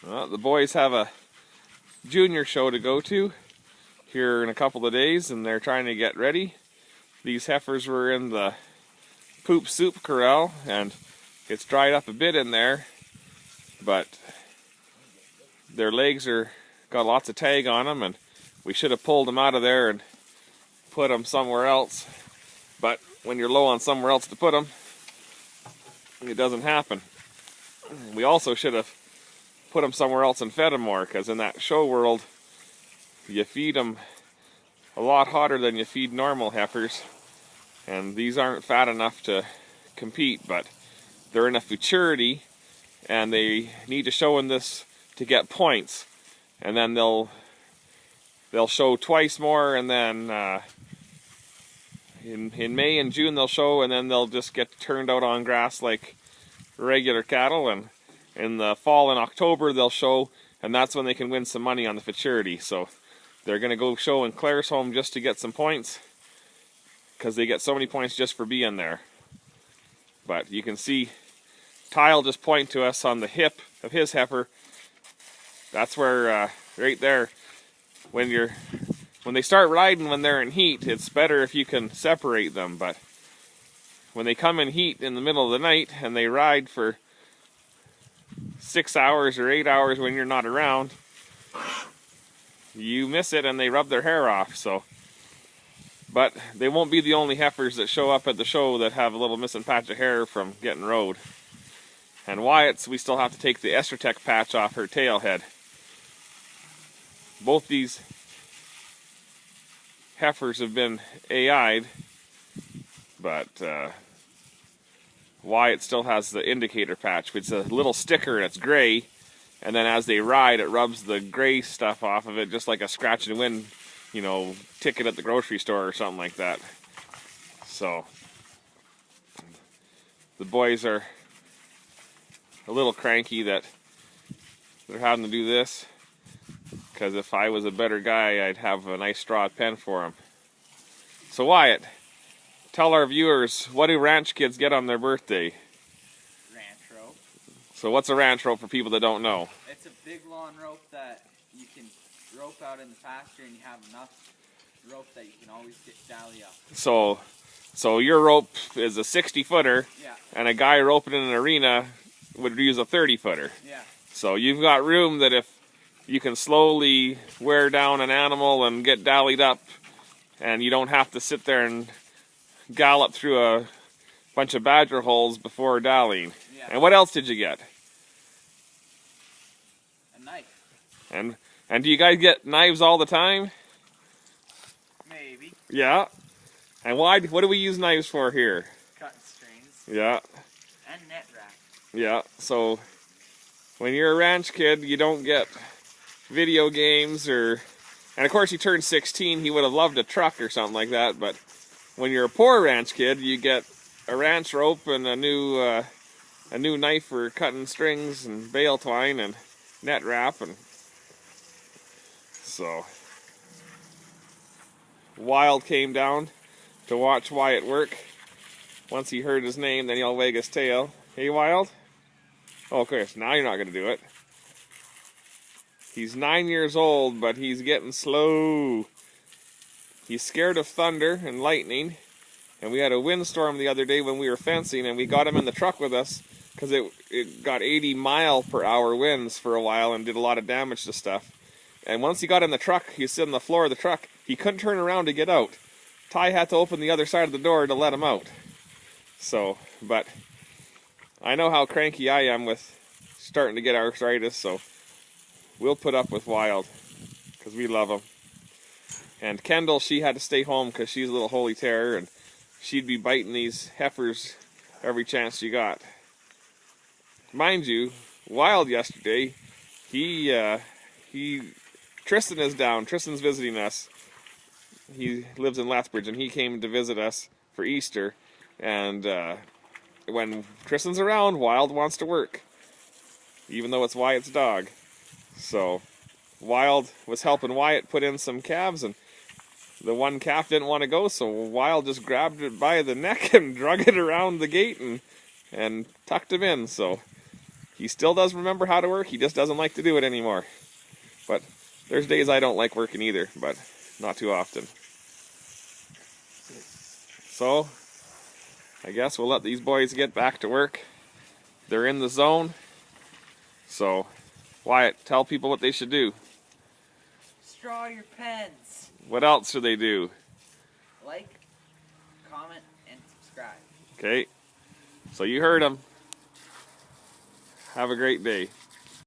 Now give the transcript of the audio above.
Well, the boys have a junior show to go to here in a couple of days, and they're trying to get ready. These heifers were in the poop soup corral, and it's dried up a bit in there, but their legs got lots of tag on them, and we should have pulled them out of there and put them somewhere else. But when you're low on somewhere else to put them, it doesn't happen. We also should have put them somewhere else and fed them more, because in that show world, you feed them a lot hotter than you feed normal heifers, and these aren't fat enough to compete, but they're enough maturity, and they need to show in this to get points, and then they'll show twice more, and then in May and June they'll show, and then they'll just get turned out on grass like regular cattle, and in the fall and October they'll show, and that's when they can win some money on the futurity. So they're going to go show in Claire's home just to get some points, because they get so many points just for being there. But you can see Ty'll just point to us on the hip of his heifer. That's where, right there, when they start riding when they're in heat, it's better if you can separate them. But when they come in heat in the middle of the night and they ride for 6 hours or 8 hours when you're not around, you miss it and they rub their hair off. So, but they won't be the only heifers that show up at the show that have a little missing patch of hair from getting rode. And Wyatt's, we still have to take the Estrotech patch off her tail head. Both these heifers have been AI'd, but Wyatt still has the indicator patch, which is a little sticker that's gray, and then as they ride it rubs the gray stuff off of it, just like a scratch and win, ticket at the grocery store or something like that. So the boys are a little cranky that they're having to do this, because if I was a better guy, I'd have a nice straw pen for them. So Wyatt, tell our viewers, what do ranch kids get on their birthday? Ranch rope. So what's a ranch rope for people that don't know? It's a big long rope that you can rope out in the pasture, and you have enough rope that you can always get dally up. So your rope is a 60-footer, yeah, and a guy roping in an arena would use a 30-footer. Yeah. So you've got room that if you can slowly wear down an animal and get dallied up, and you don't have to sit there and gallop through a bunch of badger holes before dallying. Yeah. And what else did you get? A knife. And do you guys get knives all the time? Maybe. Yeah. And what do we use knives for here? Cutting strings. Yeah. And net rack. Yeah. So when you're a ranch kid, you don't get video games and of course he turned 16, he would have loved a truck or something like that, but when you're a poor ranch kid, you get a ranch rope and a new knife for cutting strings and bale twine and net wrap. And so Wild came down to watch Wyatt work. Once he heard his name, then he'll wag his tail. Hey Wild? Oh, okay, so now you're not going to do it. He's 9 years old, but he's getting slow. He's scared of thunder and lightning, and we had a windstorm the other day when we were fencing, and we got him in the truck with us because it got 80-mile-per-hour winds for a while and did a lot of damage to stuff. And once he got in the truck, he was sitting on the floor of the truck. He couldn't turn around to get out. Ty had to open the other side of the door to let him out. So, but I know how cranky I am with starting to get arthritis, so we'll put up with Wild because we love him. And Kendall, she had to stay home because she's a little holy terror, and she'd be biting these heifers every chance she got. Mind you, Wild yesterday, Tristan is down. Tristan's visiting us. He lives in Lethbridge, and he came to visit us for Easter. And when Tristan's around, Wild wants to work, even though it's Wyatt's dog. So Wild was helping Wyatt put in some calves, and the one calf didn't want to go, so Wild just grabbed it by the neck and drug it around the gate and tucked him in. So He still does remember how to work, he just doesn't like to do it anymore. But there's days I don't like working either, but not too often. So, I guess we'll let these boys get back to work. They're in the zone. So, Wyatt, tell people what they should do. Straw your pens. What else should they do? Like, comment, and subscribe. Okay, so you heard them. Have a great day.